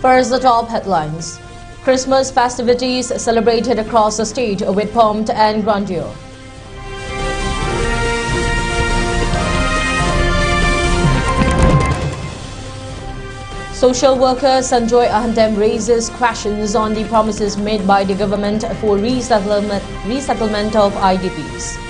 First, the top headlines. Christmas festivities celebrated across the state with pomp and grandeur. Social worker Sanjoy Ahandem raises questions on the promises made by the government for resettlement of IDPs.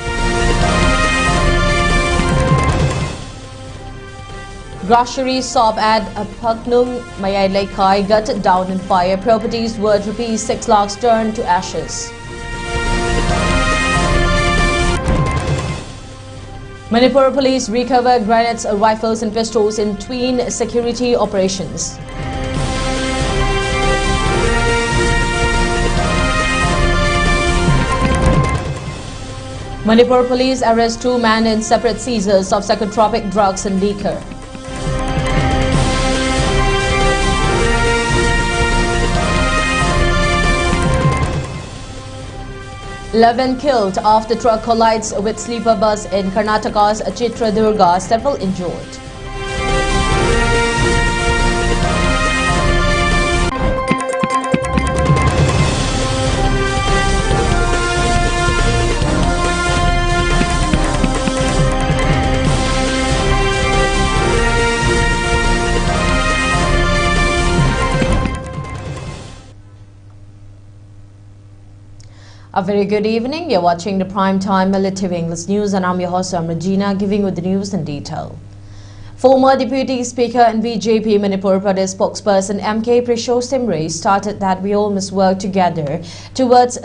Grocery shop at Paknung Mayai gutted down in fire. Properties worth ₹6 lakhs turned to ashes. Manipur police recover grenades, rifles and pistols in twin security operations. Manipur police arrest 2 men in separate seizures of psychotropic drugs and liquor. Eleven killed after truck collides with sleeper bus in Karnataka's Chitradurga, several injured. A very good evening. You're watching the prime time ELITETV English News and I'm your host, Ragina, giving you the news in detail. Former Deputy Speaker and BJP Manipur Pradesh spokesperson MK Prisho Simre started that we all must work together towards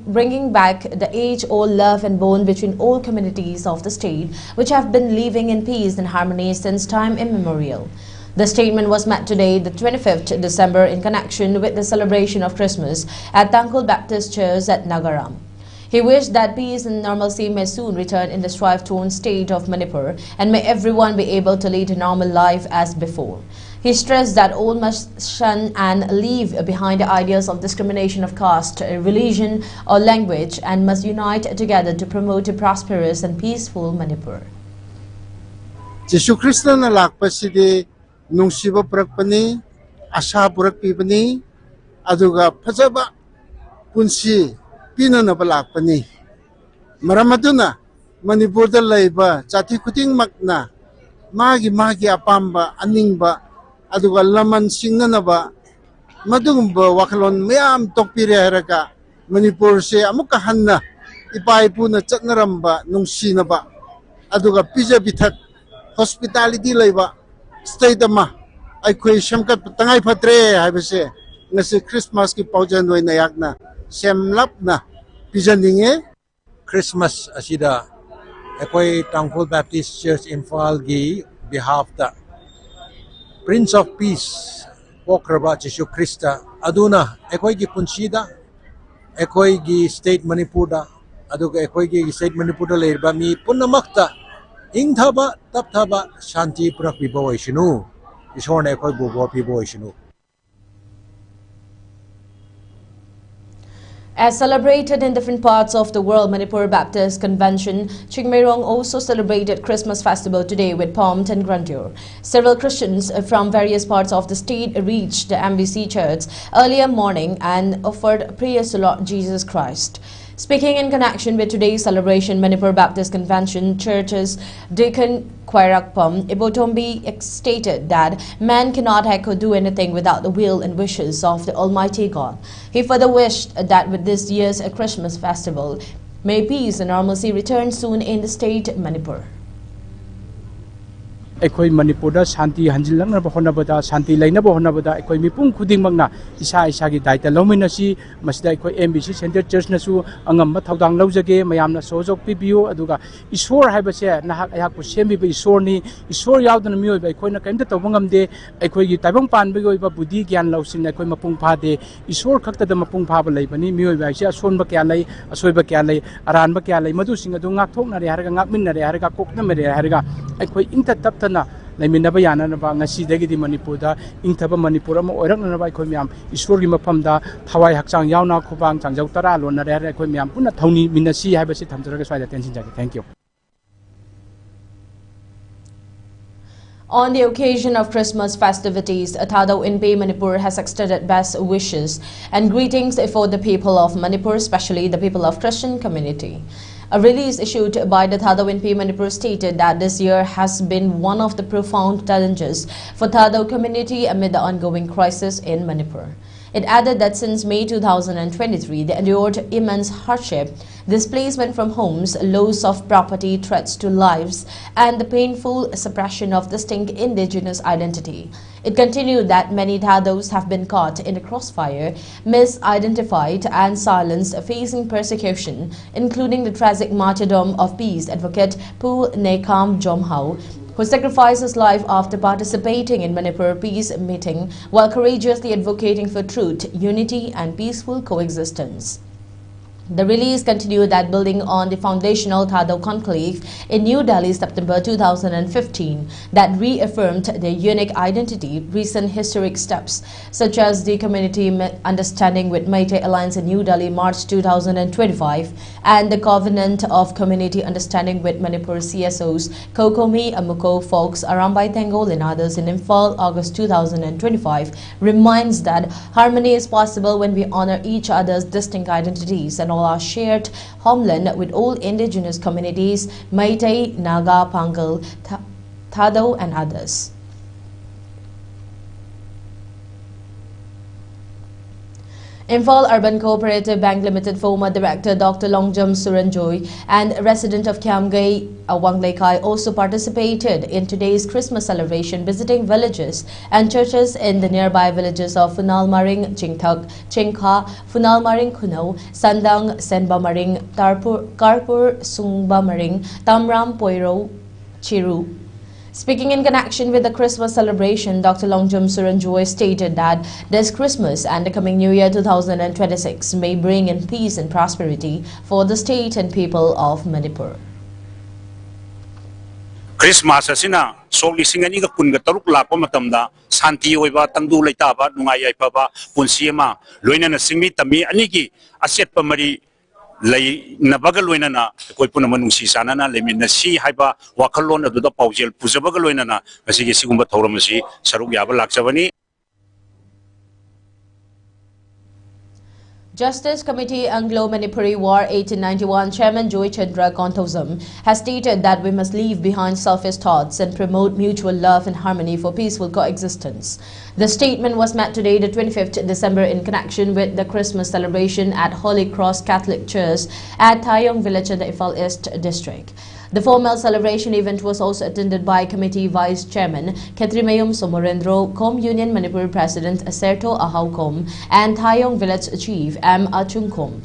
bringing back the age-old love and bond between all communities of the state, which have been living in peace and harmony since time immemorial. The statement was made today, the 25th December, in connection with the celebration of Christmas at Thankul Baptist Church at Nagaram. He wished that peace and normalcy may soon return in the strife-torn state of Manipur and may everyone be able to lead a normal life as before. He stressed that all must shun and leave behind the ideas of discrimination of caste, religion or language and must unite together to promote a prosperous and peaceful Manipur. Jesu Christo na lakpasidi nungsiba purakpani, asa purakpibani, aduga phajaba punsi pinanaba lakpani. Maramaduna Manipurda laiba jati kuting makna magi apamba aningba aduga laman singnanaba madungba wakalon mayam tokpire haraka Manipur se amuka hanna ipaipu na chatnaramba nungsinaba aduga pija bithak hospitality laiba state ama aikoi samkat tangai phatre haibase ngase Christmas ki paujan noi nayakna semlapna pijaninge Christmas asida aikoi Thankul Baptist Church Imphal gi behalf the Prince of Peace Pokraba Jesu Christa aduna aikoi gi punsida aikoi gi state Manipur da aduga aikoi gi state Manipur da lerba mi punamakta ingthaba tapthaba shanti purak bibo ishinu ishor ne koi bubo bibo ishinu. As celebrated in different parts of the world, Manipur Baptist Convention Chingmeirong also celebrated Christmas festival today with pomp and grandeur. Several Christians from various parts of the state reached the MBC Church earlier morning and offered prayers to Lord Jesus Christ. Speaking in connection with today's celebration, Manipur Baptist Convention Church's Deacon Kwairakpam Ibotombi stated that man cannot do anything without the will and wishes of the Almighty God. He further wished that with this year's Christmas festival, may peace and normalcy return soon in the state Manipur. Ekoi Manipur da shanti hanjilangna bahonabada shanti lainaba honabada ekoi mipung khudingmangna isa gi daita lomina si masida ekoi MBC Center Church nasu angamba thaudang laujage mayamna sojok pibiu aduga isor haibase nahak ayak pu sembi ba isor ni isor yaudana mioi ba ekoi na kaimta tawbangamde ekoi gi taibang panbi goi ba budi gyan lausin ekoi mapung phade isor khakta da mapung phaba leibani mioi ba sia sonba kya lai asoiba kya lai aranba kya lai madu singa du ngak thokna re harga ngak minna re harga kokna mere harga ekoi ingta tapta na Laminaba yana na ba ngasi dagi di Manipur da ingtaba Manipur ama oirak na ba ikoi miyam isor gi mafam da thawai hakchang yauna khubang changjau tara lon na re ikoi miyam puna thawni minasi haibasi thamjaraga swaida tension jagi. Thank you. On the occasion of Christmas festivities, Thado Inpe Manipur has extended best wishes and greetings for the people of Manipur, especially the people of Christian community. A release issued by the Thado Inpe Manipur stated that this year has been one of the profound challenges for Thado community amid the ongoing crisis in Manipur. It added that since May 2023, they endured immense hardship, displacement from homes, loss of property, threats to lives, and the painful suppression of distinct indigenous identity. It continued that many Thados have been caught in the crossfire, misidentified and silenced, facing persecution, including the tragic martyrdom of peace advocate Pu Nekam Jomhau, who sacrificed his life after participating in Manipur peace meeting while courageously advocating for truth, unity and peaceful coexistence. The release continued that building on the foundational Thado conclave in New Delhi September 2015 that reaffirmed their unique identity, recent historic steps such as the community understanding with Meitei Alliance in New Delhi March 2025 and the Covenant of Community Understanding with Manipur CSOs Kokomi, Amuko, Folks, Arambai Tengol and others in Imphal August 2025 reminds that harmony is possible when we honor each other's distinct identities and all our shared homeland with all indigenous communities, Meitei, Naga, Pangal, Thado and others. Imphal Urban Cooperative Bank Limited former Director Dr. Longjam Suranjoy and resident of Kiamgay, Wanglekay also participated in today's Christmas celebration, visiting villages and churches in the nearby villages of Funalmaring, Chingthak, Chingkha, Funalmaring, Kuno, Sandang, Senbamaring, Karpur, Sungbamaring, Tamram, Poiro, Chiru. Speaking in connection with the Christmas celebration, Dr. Longjam Suranjoy stated that this Christmas and the coming New Year 2026 may bring in peace and prosperity for the state and people of Manipur. Christmas asina sogli singani ga kun ga taruk lakpa matamda santi oiba tangdu leitaba nungai yaipaba punsiema loinana singmi tami anigi aset pamari lay nabagal loinana koi punama nungsi sanana lemina si haiba wakalon aduda paujel pujabagal loinana asigi sigumba thauramasi saruk yaba lakchabani. Justice Committee Anglo-Manipuri War 1891 Chairman Joy Chandra Konthosam has stated that we must leave behind selfish thoughts and promote mutual love and harmony for peaceful coexistence. The statement was made today, the 25th December, in connection with the Christmas celebration at Holy Cross Catholic Church at Thayong Village in the Imphal East District. The formal celebration event was also attended by Committee Vice Chairman Ketrimayum Somorendro, Com Union Manipur President Aserto Ahaukom, and Thayong Village Chief M. Achungkom.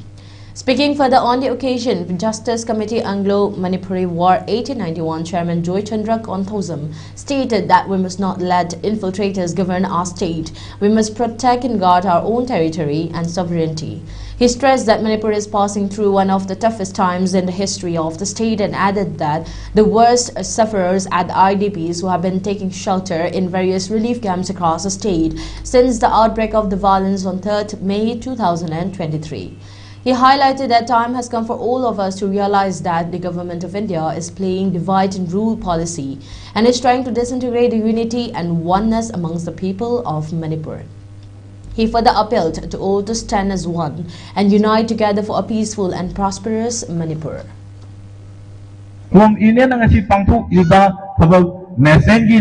Speaking further on the occasion, Justice Committee Anglo-Manipuri War 1891 Chairman Joy Chandra Konthosam stated that we must not let infiltrators govern our state. We must protect and guard our own territory and sovereignty. He stressed that Manipur is passing through one of the toughest times in the history of the state and added that the worst sufferers are the IDPs who have been taking shelter in various relief camps across the state since the outbreak of the violence on 3rd May 2023. He highlighted that time has come for all of us to realize that the government of India is playing divide and rule policy and is trying to disintegrate the unity and oneness amongst the people of Manipur. He further appealed to all to stand as one and unite together for a peaceful and prosperous Manipur. From Indian ngasi pangthuk iba thabak message gi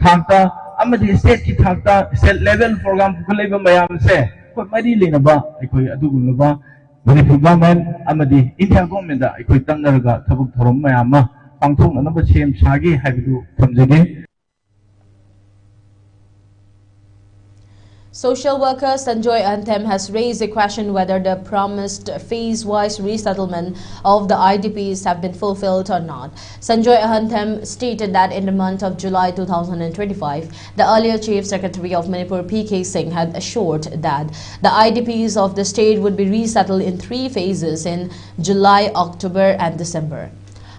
thangta amadi state ki thangta state level program kulaiba mayam se ko mari lena ba ekoi adugul ba Manipur government amadi India government da ekoi tangarga thabak thorom mayam ma pangthuk na ba sem sagi haibu thamjage. Social worker Sanjoy Anthem has raised the question whether the promised phase-wise resettlement of the IDPs have been fulfilled or not. Sanjoy Anthem stated that in the month of July 2025, the earlier Chief Secretary of Manipur P.K. Singh had assured that the IDPs of the state would be resettled in 3 phases in July, October and December.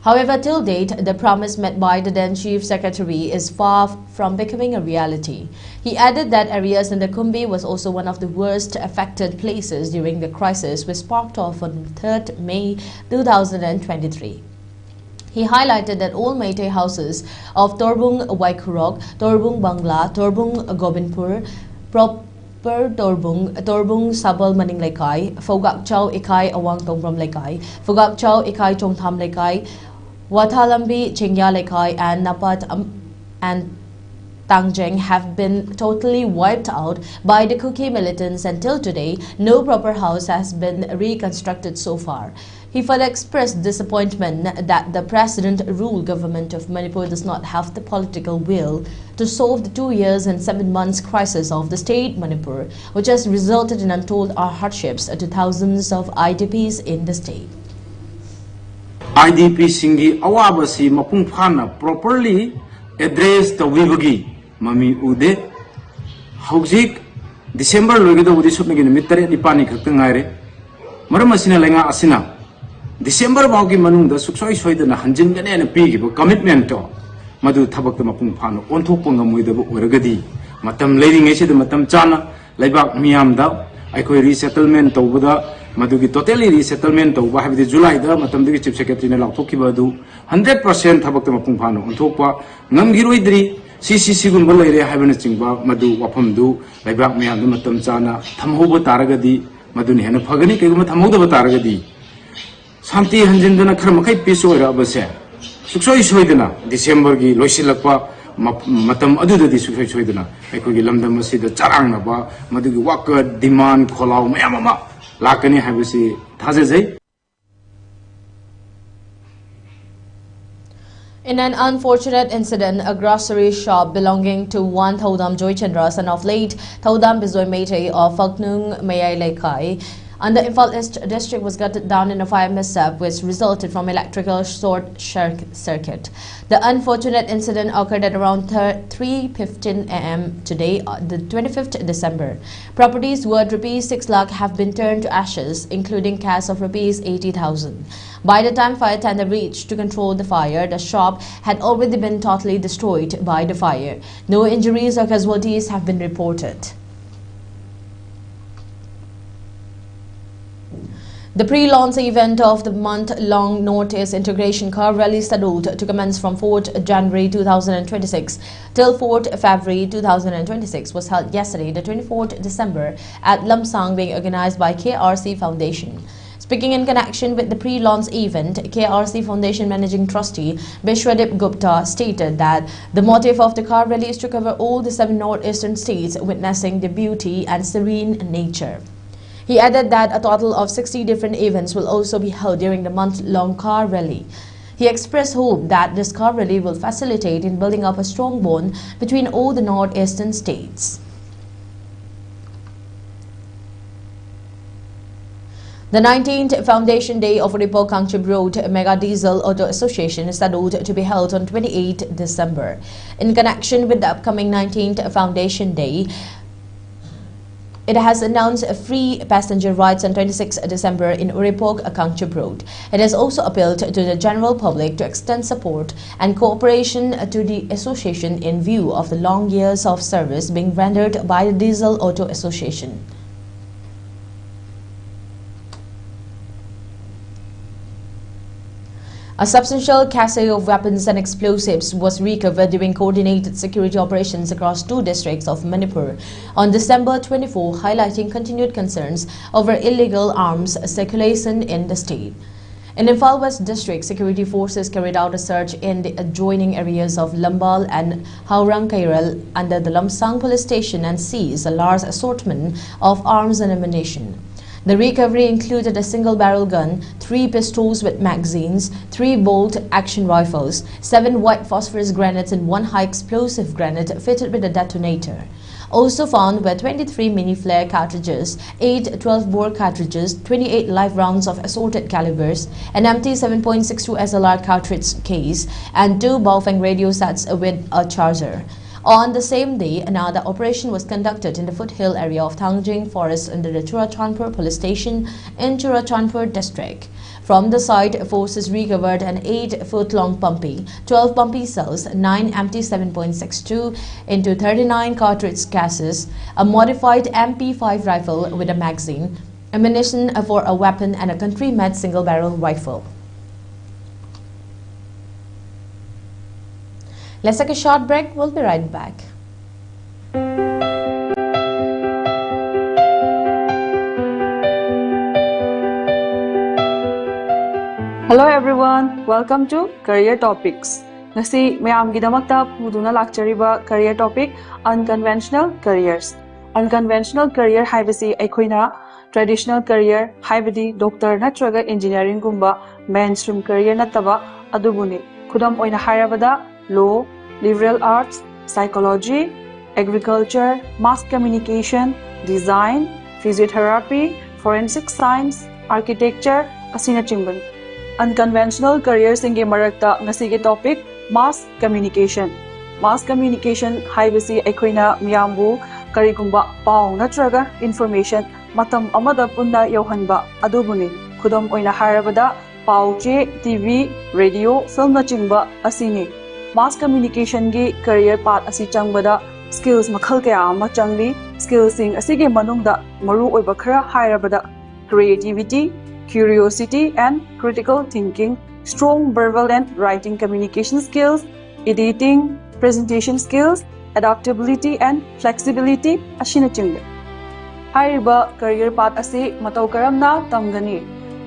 However, till date, the promise made by the then Chief Secretary is far from becoming a reality. He added that areas in the Kumbi was also one of the worst affected places during the crisis which sparked off on 3rd May 2023. He highlighted that all Meitei houses of Torbung Waikurok, Torbung Bangla, Torbung Gobinpur, Proper Torbung Sabal Maning Lekai, Fogak Chow Ikai Awang Tongrom Lekai, Fogak Chow Ikai Chongtham Lekai, Watalambi Chingya Lekai, and Napat and Tangjeng have been totally wiped out by the Kuki militants. Until today, no proper house has been reconstructed so far. He further expressed disappointment that the president-ruled government of Manipur does not have the political will to solve the 2 years and 7 months crisis of the state Manipur, which has resulted in untold hardships to thousands of IDPs in the state. IDP singi awabasi mapung phana properly address the wibagi mami ude hauzik December logido udi supnagi mitare dipani khaktangaire maram asina lenga asina December baugi manungda suksoi soidana hanjin gane na pigi commitment to madu thabak mapung phana onthokpa ngamuidaba oragadi matam leading ese matam chana laibak miyam da aikoi resettlement tawbada madugi totally resettlement tawba habidi July da matam digi chief secretary na lauthokiba du 100% thabak mapung phana onthokpa ngamgiroidri CCC gumba leire habana chingba madu wafam du laibak miyam da matam chana thamhoba taragadi maduni hena phagani keguma thamhoda taragadi Santi hanjindana kharamakai piso era base suksoi soidana December gi loisilakpa matam adudadi suksoi soidana aikogi lamdam asida charangna ba madugi waka demand kholau mayamama lakani habisi thajajai. In an unfortunate incident, a grocery shop belonging to one Thodam Joychandra, son of late Thodam Bizoy Meitei of Faknung Mayai Lekai, under Imphal East district was gutted down in a fire mishap which resulted from electrical short circuit. The unfortunate incident occurred at around 3:15 am today, the 25th December. Properties worth ₹6 lakh have been turned to ashes, including cash of ₹80,000. By the time fire tender reached to control the fire, the shop had already been totally destroyed by the fire. No injuries or casualties have been reported. The pre-launch event of the month-long Northeast Integration Car Rally scheduled to commence from 4th January 2026 till 4th February 2026 was held yesterday, the 24th December, at Lamsang, being organized by KRC Foundation. Speaking in connection with the pre-launch event, KRC Foundation Managing Trustee Bishwadip Gupta stated that the motive of the car rally is to cover all the 7 northeastern states, witnessing the beauty and serene nature. He added that a total of 60 different events will also be held during the month-long car rally. He expressed hope that this car rally will facilitate in building up a strong bond between all the northeastern states. The 19th Foundation Day of Ripo Kangchib Road Mega Diesel Auto Association is scheduled to be held on 28th December. In connection with the upcoming 19th Foundation Day, it has announced free passenger rides on 26 December in Uripok, Kangchib Road. It has also appealed to the general public to extend support and cooperation to the association in view of the long years of service being rendered by the Diesel Auto Association. A substantial cache of weapons and explosives was recovered during coordinated security operations across 2 districts of Manipur on December 24, highlighting continued concerns over illegal arms circulation in the state. In Imphal West District, security forces carried out a search in the adjoining areas of Lambal and Haurang Kairal under the Lamsang police station and seized a large assortment of arms and ammunition. The recovery included a single-barrel gun, 3 pistols with magazines, 3 bolt-action rifles, 7 white phosphorus grenades and 1 high-explosive grenade fitted with a detonator. Also found were 23 mini-flare cartridges, 8 12-bore cartridges, 28 live rounds of assorted calibers, an empty 7.62 SLR cartridge case, and 2 Baofeng radio sets with a charger. On the same day, another operation was conducted in the foothill area of Thangjing Forest under the Churachandpur police station in Churachandpur district. From the site, forces recovered an 8-foot-long pumpy, 12 pumpy cells, 9 empty 7.62 into 39 cartridge cases, a modified MP5 rifle with a magazine, ammunition for a weapon and a country-made single-barrel rifle. Let's take a short break. We'll be right back. Hello everyone, welcome to Career Topics. Ngasi mayam gidamakta puduna lakchariba career topic unconventional careers. Unconventional career haibasi aikoina traditional career haibadi doctor natraga engineering gumba mainstream career nataba adubuni. Khudam oina hairabada law, liberal arts, psychology, agriculture, mass communication, design, physiotherapy, forensic science, architecture, asina chingban. Unconventional careers inge marakta ngasige topic mass communication. Mass communication haibasi aikoina miyambu karigumba pau natraga information matam amada punna yohanba adubuni. Khudam oina harabada pau che TV, radio, film na chingba asini. Mass communication gi career path asi changbada skills makhal kaya ama changli. Skills sing asige manungda maru oiba khara harabada creativity, curiosity and critical thinking, strong verbal and writing communication skills, editing, presentation skills, adaptability and flexibility ashina chingbe. Hairiba career path asi matau karamna tamgani.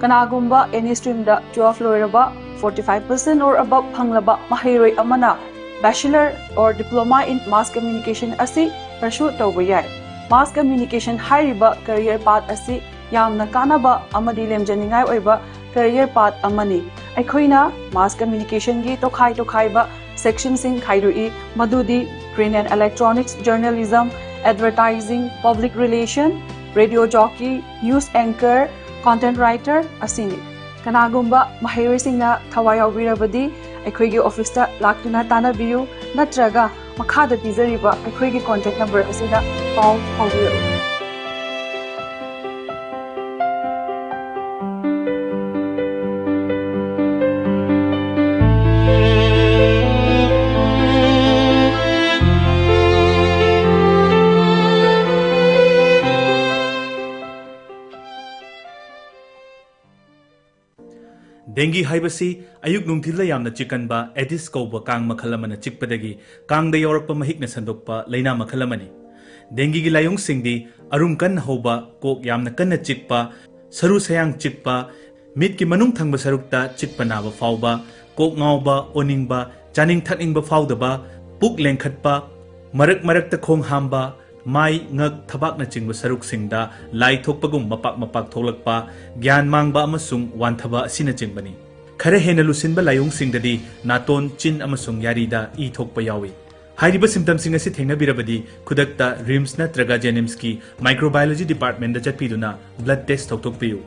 Kanagumba any stream da 12 loiraba 45% or above panglaba mahiroi amana bachelor or diploma in mass communication asi pursue tawba yai. Mass communication hairiba career path asi yamna kanaba amadi lemjaningai oiba career path amani. Aikoina mass communication gi tokhai ba section sing khairui madudi print and electronics journalism, advertising, public relation, radio jockey, news anchor, content writer asini. Kanagumba mahiroi singna thawai yaubirabadi aikoigi office ta laktuna tanabiyu natraga makhada pizariba aikoigi contact number asina pau haubiru. Dengue haibasi ayuk nungthila yamna chikanba Aedes kauba kang makhalamana chikpadagi kang da yorakpa mahikna sandokpa laina makhalamani. Dengue gi layong singdi arum kan hoba kok yamna kanna chikpa saru sayang chikpa mit ki manung thangba sarukta chikpa naba fauba kok ngauba oningba chaning thakningba faudaba puk lengkhatpa marak ta khong hamba mai ngak thabak na chingba saruk singda lai thokpagum mapak tholakpa gyan mangba amasung wanthaba asina chingbani khare hena lusinba layong singdadi naton chin amasung yarida I thokpa yawi hairiba symptoms sing asi thengna birabadi khudakta rims na traga jenims ki microbiology department da chatpiduna blood test thokpiu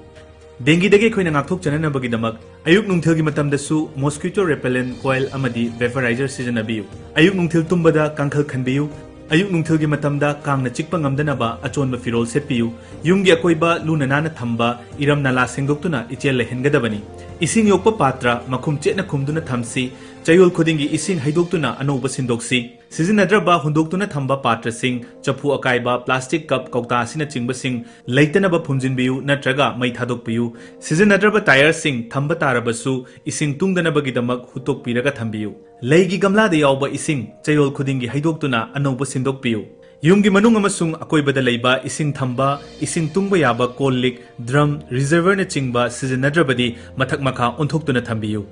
dengue dage khoina ngakthok chanana bagi damak ayuk nungthil gi matam da su mosquito repellent coil amadi vaporizer seasonabio ayuk nungthil tumbada kangkhal khanbiu ayuk nungthil gi matamda kangna chikpa ngamdanaba achonba firol setpiu yumgi akoiba luna nana thamba iram nala sengdoktuna ichel lehengadabani ising yokpa patra makhum chetna khumduna thamsi chayol khudingi ising haidoktuna anoba sindoksi sizinnadraba hundoktuna thamba patra sing chapu akaiba plastic cup kaukta asina chingba sing leitanaba phumjinbiu natraga mai thadokpiu sizinnadraba tire sing thamba tarabasu ising tungdanaba gidamak hutok piraga thambiu leigi gamla de yawba ising chayol khudingi haidoktuna anoba sindokpiu yumgi manung amasung akoibada leiba ising thamba ising tungba yaba kollik drum reservoir na chingba sizinnadrabadi mathak makha onthoktuna thambiu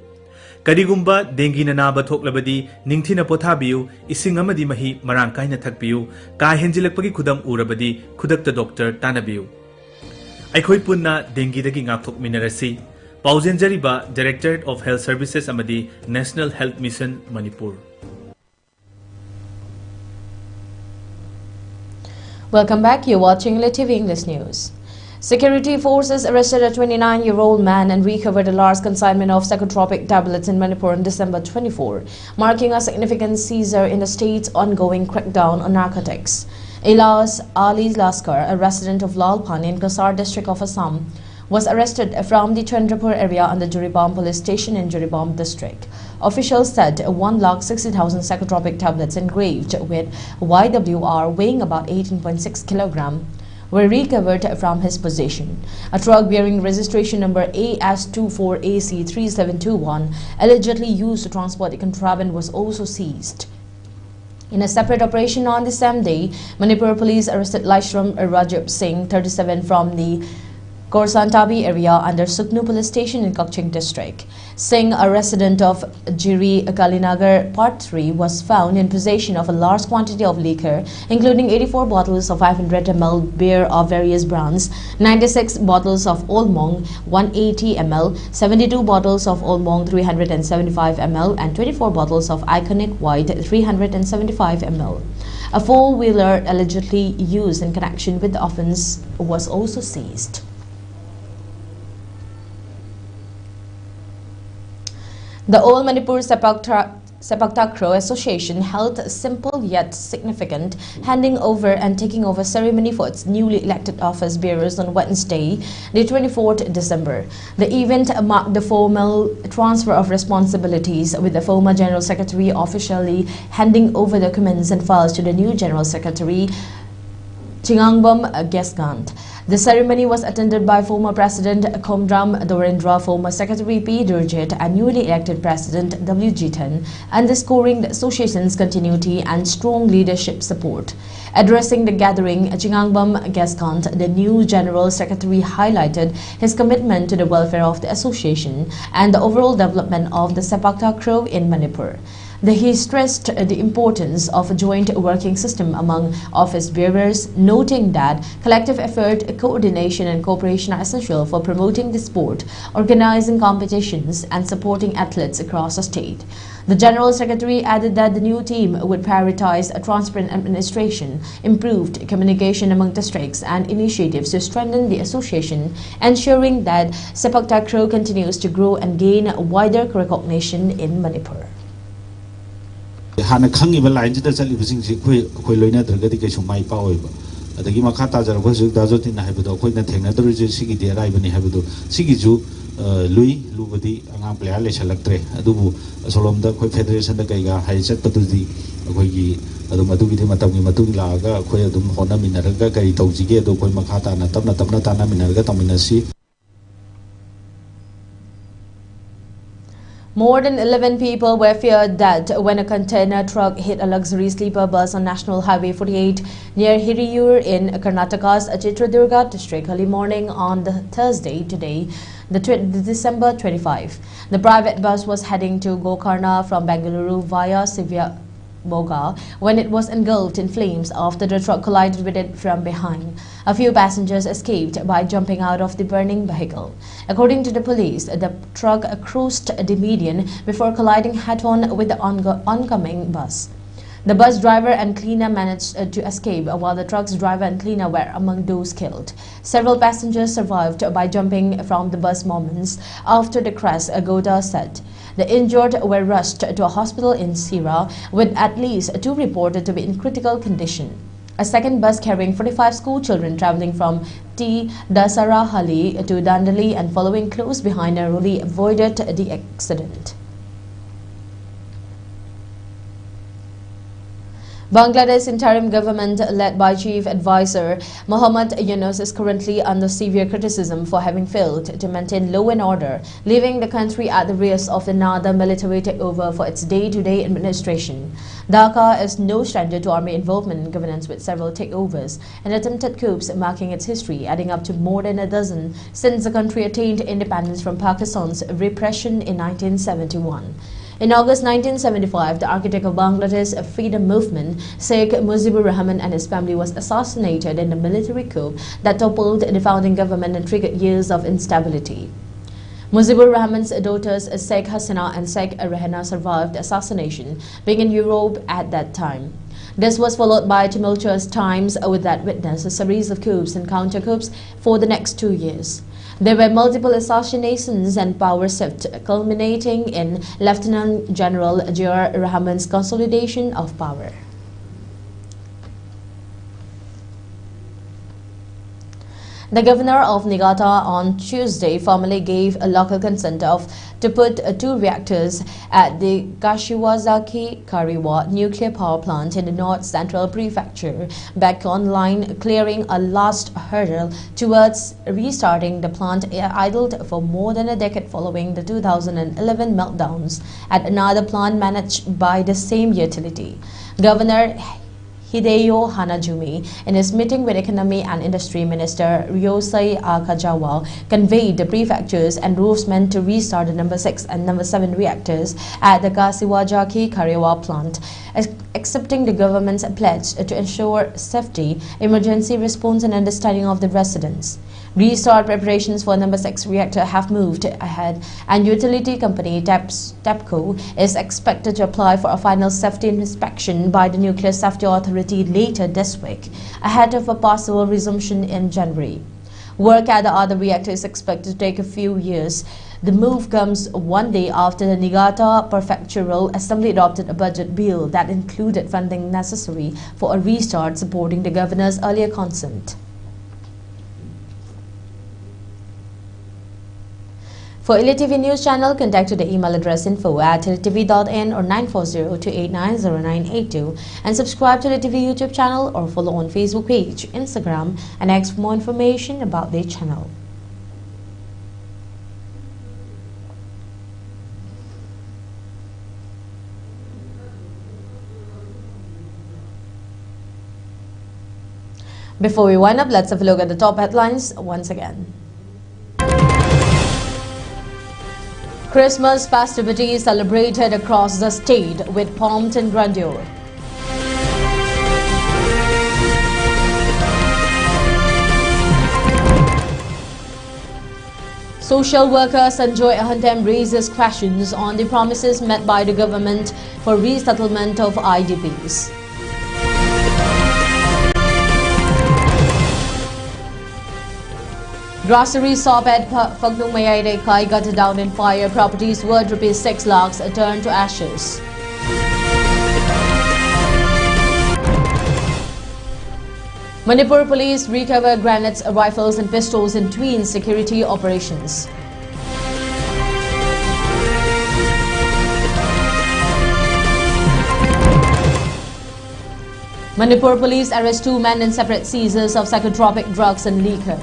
Karigumba dengue na naba thoklabadi ningthina pothabiu ising amadi mahi marang kaina thakpiu ka henjilakpagi khudam urabadi khudakta doctor tanabiu aikhoi punna dengue dagi ngakthok minarasi paujenjariba Directorate of Health Services amadi National Health Mission Manipur. Welcome back. You're watching ELITETV English News. Security forces arrested a 29-year-old man and recovered a large consignment of psychotropic tablets in Manipur on December 24, marking a significant seizure in the state's ongoing crackdown on narcotics. Ilas Ali Laskar, a resident of Lalpan in Kasar district of Assam, was arrested from the Chandrapur area on the Juribam police station in Juribam district. Officials said 1,60,000 psychotropic tablets engraved with YWR weighing about 18.6 kg were recovered from his possession. A truck bearing registration number AS24AC3721, allegedly used to transport the contraband, was also seized. In a separate operation on the same day, Manipur police arrested Laishram Rajab Singh, 37, from the Korsantabi area under Suknu police station in Kakching district. Singh, a resident of Jiri Kalinagar Part 3, was found in possession of a large quantity of liquor, including 84 bottles of 500 ml beer of various brands, 96 bottles of Old Monk 180 ml, 72 bottles of Old Monk 375 ml, and 24 bottles of Iconic White 375 ml. A four-wheeler allegedly used in connection with the offence was also seized. The All Manipur Sepak Takraw Association held a simple yet significant handing over and taking over ceremony for its newly elected office bearers on Wednesday, the 24th December. The event marked the formal transfer of responsibilities, with the former General Secretary officially handing over documents and files to the new General Secretary, Chingangbam Gesgant. The ceremony was attended by former President Komdram Dorendra, former Secretary P. Durjit, and newly elected President W. Jitan, underscoring the association's continuity and strong leadership support. Addressing the gathering, Chingangbam Gesgant, the new General Secretary, highlighted his commitment to the welfare of the association and the overall development of the Sepak Takraw in Manipur. He stressed the importance of a joint working system among office bearers, noting that collective effort, coordination and cooperation are essential for promoting the sport, organizing competitions and supporting athletes across the state. The General Secretary added that the new team would prioritize a transparent administration, improved communication among districts and initiatives to strengthen the association, ensuring that Sepak Takraw continues to grow and gain wider recognition in Manipur. Hana Kangi line to the Saliving Quilina, the Dedication my power. The Gimakata was Dazot in Habido, Quina Tenata, Sigi, the Arabian Habido, Sigiju, Louis, Lubadi, Angample, Electre, Adubu, Solomda, Federation, the Gaiga, High set to the Kogi, Adumatu, Matami Matulaga, Koyadum, Honda Minaraga, Tozi, Doko Makata, Natamna, Tamnatana, Minarga, Taminasi. More than 11 people were feared dead when a container truck hit a luxury sleeper bus on National Highway 48 near Hiriyur in Karnataka's Chitradurga district early morning on the Thursday today, the December 25. The private bus was heading to Gokarna from Bengaluru via Sivya Boga when it was engulfed in flames after the truck collided with it from behind. A few passengers escaped by jumping out of the burning vehicle. According to the police, the truck crossed the median before colliding head-on with the oncoming bus. The bus driver and cleaner managed to escape, while the truck's driver and cleaner were among those killed. Several passengers survived by jumping from the bus moments after the crash, Agoda said. The injured were rushed to a hospital in Sira, with at least 2 reported to be in critical condition. A second bus carrying 45 school children traveling from T. Dasarahalli to Dandali and following close behind narrowly avoided the accident. Bangladesh interim government led by Chief Advisor Muhammad Yunus is currently under severe criticism for having failed to maintain law and order, leaving the country at the risk of another military takeover for its day-to-day administration. Dhaka is no stranger to army involvement in governance, with several takeovers and attempted coups marking its history, adding up to more than a dozen since the country attained independence from Pakistan's repression in 1971. In August 1975, the architect of Bangladesh freedom movement, Sheikh Mujibur Rahman, and his family was assassinated in a military coup that toppled the founding government and triggered years of instability. Mujibur Rahman's daughters Sheikh Hasina and Sheikh Rehana survived assassination, being in Europe at that time. This was followed by tumultuous times that witnessed a series of coups and counter-coups for the next 2 years. There were multiple assassinations and power shift, culminating in Lieutenant General Ziaur Rahman's consolidation of power. The governor of Niigata on Tuesday formally gave a local consent to put 2 reactors at the Kashiwazaki Kariwa nuclear power plant in the North Central Prefecture back online, clearing a last hurdle towards restarting the plant idled for more than a decade following the 2011 meltdowns at another plant managed by the same utility. Governor Hideyo Hanajumi, in his meeting with Economy and Industry Minister Ryosei Akajawa, conveyed the prefecture's endorsement to restart the number 6 and number 7 reactors at the Kashiwazaki Kariwa plant, accepting the government's pledge to ensure safety, emergency response and understanding of the residents. Restart preparations for number 6 reactor have moved ahead, and utility company TEPCO is expected to apply for a final safety inspection by the Nuclear Safety Authority later this week, ahead of a possible resumption in January. Work at the other reactor is expected to take a few years. The move comes one day after the Niigata Prefectural Assembly adopted a budget bill that included funding necessary for a restart, supporting the governor's earlier consent. For ELITETV News Channel, contact to the email address info@elitv.in or 940-289-0982 and subscribe to the ELITETV YouTube channel or follow on Facebook page, Instagram and X for more information about their channel. Before we wind up, let's have a look at the top headlines once again. Christmas festivities celebrated across the state with pomp and grandeur. Social worker Sanjoy Ahantem raises questions on the promises made by the government for resettlement of IDPs. Grocery shop at Fagnung Mayayre Kai gutted down in fire. Properties worth ₹6 lakhs turned to ashes. Manipur police recover grenades, rifles and pistols in twin security operations. Manipur police arrest 2 men in separate seizures of psychotropic drugs and liquor.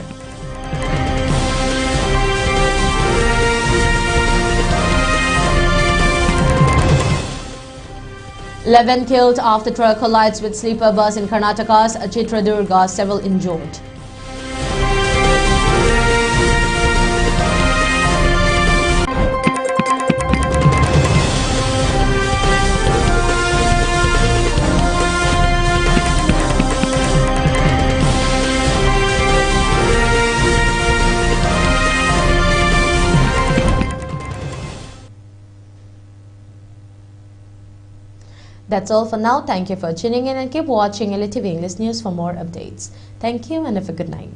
11 killed after truck collides with sleeper bus in Karnataka's Chitradurga, several injured. That's all for now. Thank you for tuning in and keep watching ELITETV English News for more updates. Thank you and have a good night.